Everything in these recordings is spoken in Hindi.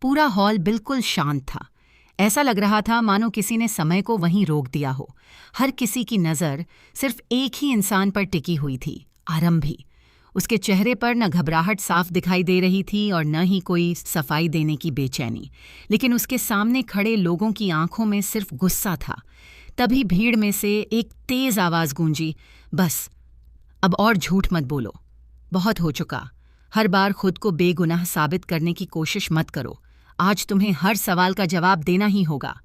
पूरा हॉल बिल्कुल शांत था। ऐसा लग रहा था मानो किसी ने समय को वहीं रोक दिया हो। हर किसी की नज़र सिर्फ एक ही इंसान पर टिकी हुई थी, आरंभी। उसके चेहरे पर न घबराहट साफ दिखाई दे रही थी और न ही कोई सफाई देने की बेचैनी, लेकिन उसके सामने खड़े लोगों की आंखों में सिर्फ गुस्सा था। तभी भीड़ में से एक तेज आवाज़ गूंजी, बस, अब और झूठ मत बोलो, बहुत हो चुका। हर बार खुद को बेगुनाह साबित करने की कोशिश मत करो। आज तुम्हें हर सवाल का जवाब देना ही होगा।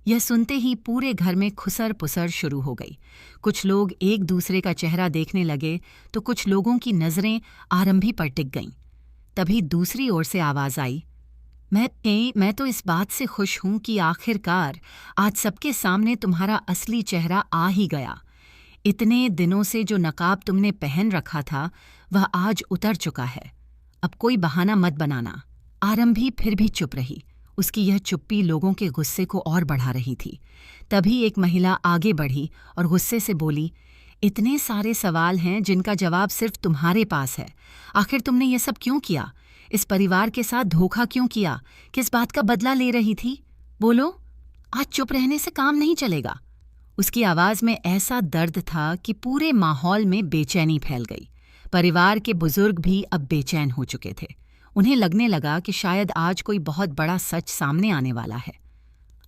यह सुनते ही पूरे घर में खुसर पुसर शुरू हो गई। कुछ लोग एक दूसरे का चेहरा देखने लगे तो कुछ लोगों की नज़रें आरंभी पर टिक गईं। तभी दूसरी ओर से आवाज़ आई, मैं तो इस बात से खुश हूं कि आखिरकार आज सबके सामने तुम्हारा असली चेहरा आ ही गया। इतने दिनों से जो नकाब तुमने पहन रखा था वह आज उतर चुका है। अब कोई बहाना मत बनाना। आरंभी फिर भी चुप रही। उसकी यह चुप्पी लोगों के गुस्से को और बढ़ा रही थी। तभी एक महिला आगे बढ़ी और गुस्से से बोली, इतने सारे सवाल हैं जिनका जवाब सिर्फ तुम्हारे पास है। आखिर तुमने ये सब क्यों किया? इस परिवार के साथ धोखा क्यों किया? किस बात का बदला ले रही थी? बोलो, आज चुप रहने से काम नहीं चलेगा। उसकी आवाज़ में ऐसा दर्द था कि पूरे माहौल में बेचैनी फैल गई। परिवार के बुजुर्ग भी अब बेचैन हो चुके थे। उन्हें लगने लगा कि शायद आज कोई बहुत बड़ा सच सामने आने वाला है।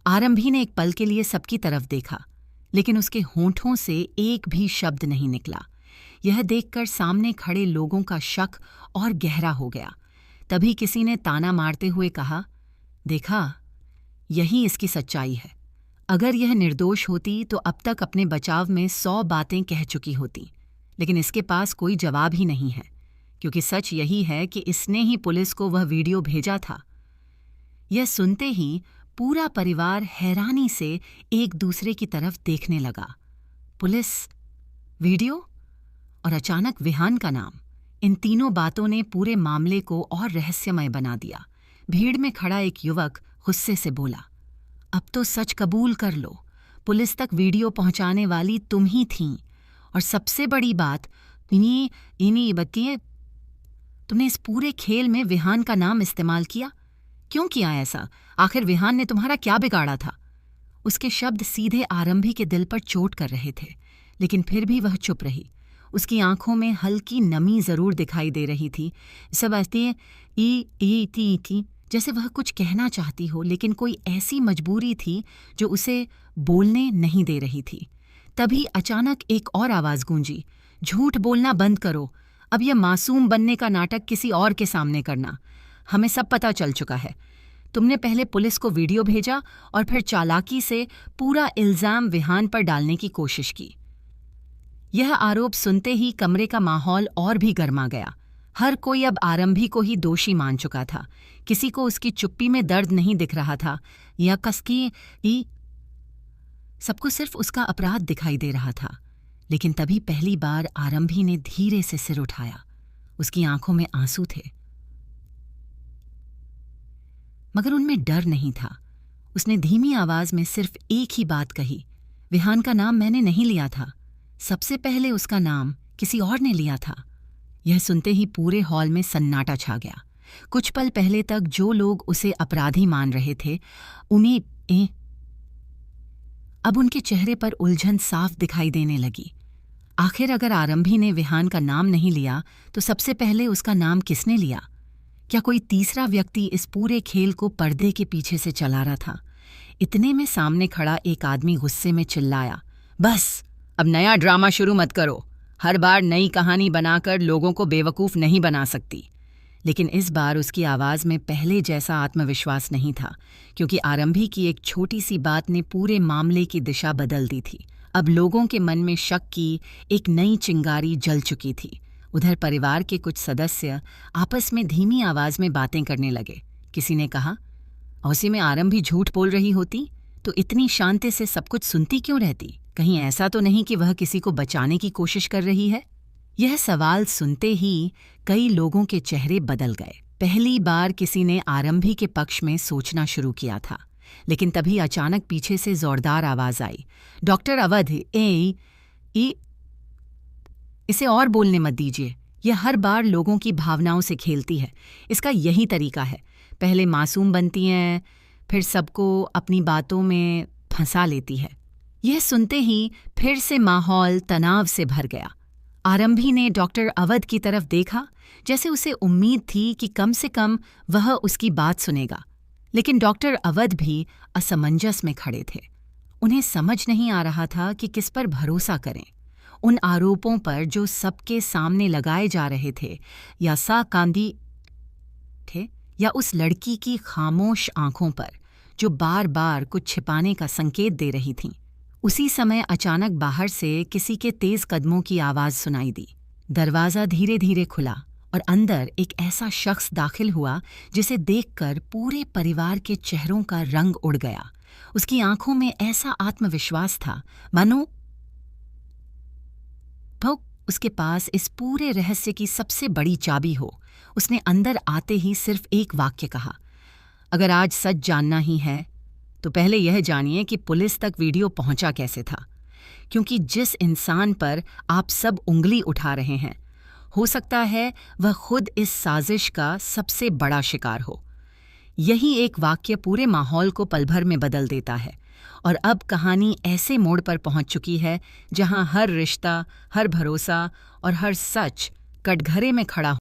आरंभी ने एक पल के लिए सबकी तरफ देखा, लेकिन उसके होंठों से एक भी शब्द नहीं निकला। यह देखकर सामने खड़े लोगों का शक और गहरा हो गया। तभी किसी ने ताना मारते हुए कहा, देखा, यही इसकी सच्चाई है। अगर यह निर्दोष होती तो अब तक अपने बचाव में 100 बातें कह चुकी होती, लेकिन इसके पास कोई जवाब ही नहीं है, क्योंकि सच यही है कि इसने ही पुलिस को वह वीडियो भेजा था। यह सुनते ही पूरा परिवार हैरानी से एक दूसरे की तरफ देखने लगा। पुलिस, वीडियो और अचानक विहान का नाम, इन तीनों बातों ने पूरे मामले को और रहस्यमय बना दिया। भीड़ में खड़ा एक युवक गुस्से से बोला, अब तो सच कबूल कर लो, पुलिस तक वीडियो पहुंचाने वाली तुम ही थीं। और सबसे बड़ी बात, इन्हीं बतिए, तुमने इस पूरे खेल में विहान का नाम इस्तेमाल किया। क्यों किया ऐसा? आखिर विहान ने तुम्हारा क्या बिगाड़ा था? उसके शब्द सीधे आरंभी के दिल पर चोट कर रहे थे, लेकिन फिर भी वह चुप रही। उसकी आंखों में हल्की नमी जरूर दिखाई दे रही थी। सब ऐसे थी जैसे वह कुछ कहना चाहती हो, लेकिन कोई ऐसी मजबूरी थी जो उसे बोलने नहीं दे रही थी। तभी अचानक एक और आवाज़ गूंजी, झूठ बोलना बंद करो। अब यह मासूम बनने का नाटक किसी और के सामने करना। हमें सब पता चल चुका है। तुमने पहले पुलिस को वीडियो भेजा और फिर चालाकी से पूरा इल्ज़ाम विहान पर डालने की कोशिश की। यह आरोप सुनते ही कमरे का माहौल और भी गर्मा गया। हर कोई अब आरंभी को ही दोषी मान चुका था। किसी को उसकी चुप्पी में दर्द नहीं दिख रहा था या कसकी, सबको सिर्फ उसका अपराध दिखाई दे रहा था। लेकिन तभी पहली बार आरंभी ने धीरे से सिर उठाया। उसकी आंखों में आंसू थे, मगर उनमें डर नहीं था। उसने धीमी आवाज में सिर्फ एक ही बात कही, विहान का नाम मैंने नहीं लिया था। सबसे पहले उसका नाम किसी और ने लिया था। यह सुनते ही पूरे हॉल में सन्नाटा छा गया। कुछ पल पहले तक जो लोग उसे अपराधी मान रहे थे, उन्हें अब उनके चेहरे पर उलझन साफ दिखाई देने लगी। आखिर अगर आरंभी ने विहान का नाम नहीं लिया तो सबसे पहले उसका नाम किसने लिया? क्या कोई तीसरा व्यक्ति इस पूरे खेल को पर्दे के पीछे से चला रहा था? इतने में सामने खड़ा एक आदमी गुस्से में चिल्लाया, बस, अब नया ड्रामा शुरू मत करो। हर बार नई कहानी बनाकर लोगों को बेवकूफ़ नहीं बना सकती। लेकिन इस बार उसकी आवाज़ में पहले जैसा आत्मविश्वास नहीं था, क्योंकि आरंभी की एक छोटी सी बात ने पूरे मामले की दिशा बदल दी थी। अब लोगों के मन में शक की एक नई चिंगारी जल चुकी थी। उधर परिवार के कुछ सदस्य आपस में धीमी आवाज़ में बातें करने लगे। किसी ने कहा, उसी में आरंभी झूठ बोल रही होती तो इतनी शांति से सब कुछ सुनती क्यों रहती? कहीं ऐसा तो नहीं कि वह किसी को बचाने की कोशिश कर रही है? यह सवाल सुनते ही कई लोगों के चेहरे बदल गए। पहली बार किसी ने आरंभी के पक्ष में सोचना शुरू किया था, लेकिन तभी अचानक पीछे से जोरदार आवाज आई, डॉक्टर अवध, इसे और बोलने मत दीजिए। यह हर बार लोगों की भावनाओं से खेलती है। इसका यही तरीका है। पहले मासूम बनती हैं, फिर सबको अपनी बातों में फंसा लेती है। यह सुनते ही फिर से माहौल तनाव से भर गया। आरंभी ने डॉक्टर अवध की तरफ देखा, जैसे उसे उम्मीद थी कि कम से कम वह उसकी बात सुनेगा। लेकिन डॉक्टर अवध भी असमंजस में खड़े थे। उन्हें समझ नहीं आ रहा था कि किस पर भरोसा करें, उन आरोपों पर जो सबके सामने लगाए जा रहे थे, या साकांदी थे, या उस लड़की की खामोश आंखों पर जो बार बार कुछ छिपाने का संकेत दे रही थीं। उसी समय अचानक बाहर से किसी के तेज कदमों की आवाज सुनाई दी। दरवाज़ा धीरे धीरे खुला और अंदर एक ऐसा शख्स दाखिल हुआ जिसे देखकर पूरे परिवार के चेहरों का रंग उड़ गया। उसकी आंखों में ऐसा आत्मविश्वास था मानो उसके पास इस पूरे रहस्य की सबसे बड़ी चाबी हो। उसने अंदर आते ही सिर्फ एक वाक्य कहा, अगर आज सच जानना ही है तो पहले यह जानिए कि पुलिस तक वीडियो पहुंचा कैसे था, क्योंकि जिस इंसान पर आप सब उंगली उठा रहे हैं, हो सकता है वह खुद इस साजिश का सबसे बड़ा शिकार हो। यही एक वाक्य पूरे माहौल को पल भर में बदल देता है, और अब कहानी ऐसे मोड़ पर पहुंच चुकी है जहां हर रिश्ता, हर भरोसा और हर सच कटघरे में खड़ा